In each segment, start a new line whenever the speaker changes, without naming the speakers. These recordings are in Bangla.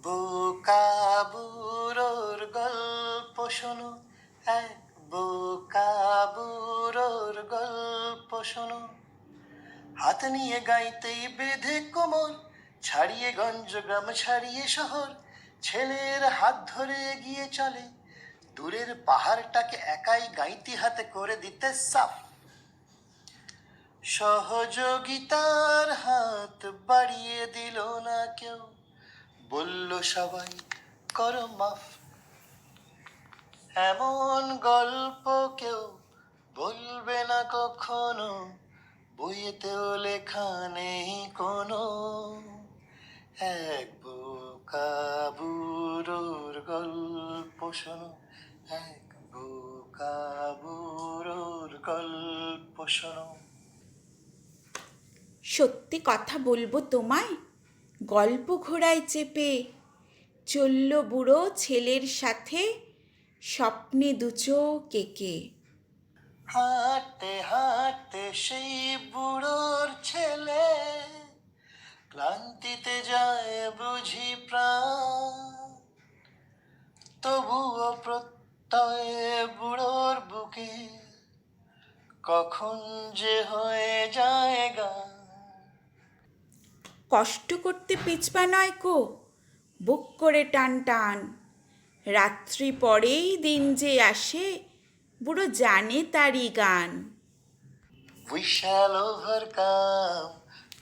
বোকা বুড়োর গল্প শোনো, এক বোকা বুড়োর গল্প শোনো। হাত নিয়ে গাইতেই বেঁধে কোমর, ছাড়িয়ে গঞ্জ গ্রাম ছাড়িয়ে শহর, ছেলের হাত ধরে এগিয়ে চলে, দূরের পাহাড়টাকে একাই গাইতি হাতে করে দিতে সাফ। সহযোগিতার হাত বাড়িয়ে দিল না কেউ, বলল সবাই করো মাফ। এমন গল্প কেউ বলবে না কখনো, বইয়েতেও লেখা নেই কোনো। এক বোকা বুড়োর গল্প শোনো, এক বোকা বুড়োর গল্প শোনো।
সত্যি কথা বলবো তোমায়, গল্প ঘোড়ায় চেপে চলল বুড়ো ছেলের সাথে, স্বপ্নে দুচোখ এঁকে।
হাঁটতে হাঁটতে সেই বুড়োর ছেলে, ক্লান্তিতে যায় বুঝি প্রাণ, তবুও প্রত্যয়ে বুড়োর বুকে কখন যে হয়ে যায় গান।
কষ্ট করতে পিছপা নয় কো, বুক করে টান টান, রাত্রি পরেই দিন যে আসে, বুড়ো জানে তারই গান।
We shall overcome,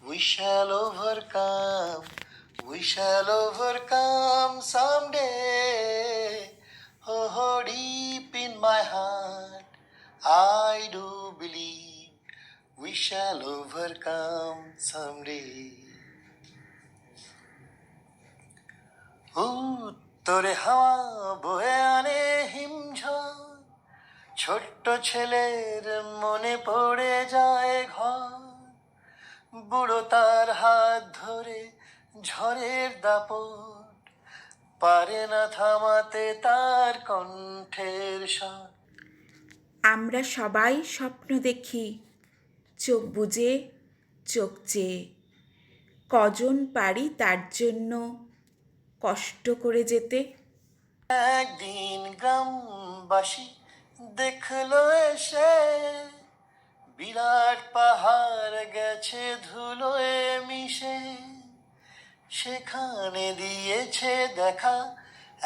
we shall overcome, we shall overcome someday. Oh, deep in my heart, I do believe we shall overcome someday. উত্তরে হাওয়া বয়ে আনে হিমঝড়, ছোট্ট ছেলের মনে পড়ে যায় ঘর, বুড়ো তার হাত ধরে ঝড়ের দাপট, পারে না থামাতে তার কণ্ঠের স্বর।
আমরা সবাই স্বপ্ন দেখি, চোখ বুজে চোখ চেয়ে, কজন পারি তার জন্য কষ্ট করে যেতে।
একদিন গ্রামবাসী দেখলো এসে, বিরাট পাহাড় গেছে ধুলোয় মিশে, সেখানে দিয়েছে দেখা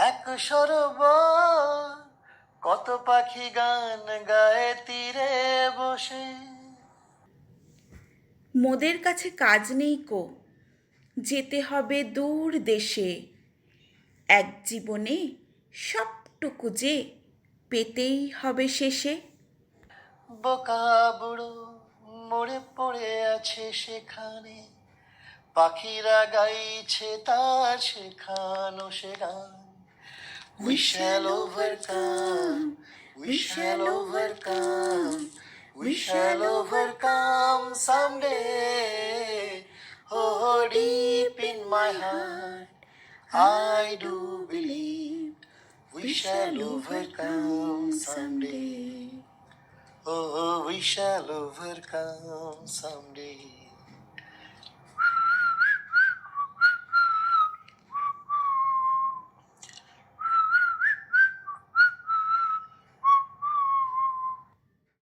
এক সরোবর, কত পাখি গান গায়ে তীরে বসে।
মোদের কাছে কাজ নেই কো, যেতে হবে দূর দেশে, এক জীবনে সবটুকু যে পেতেই হবে শেষে।
বোকা বুড়ো মরে পড়ে আছে সেখানে, পাখিরা গাইছে তার শেখানো সে গান। We shall overcome, we shall overcome, we shall overcome someday. Oh, deep in my heart, I do believe we shall overcome someday. Oh, we shall overcome someday.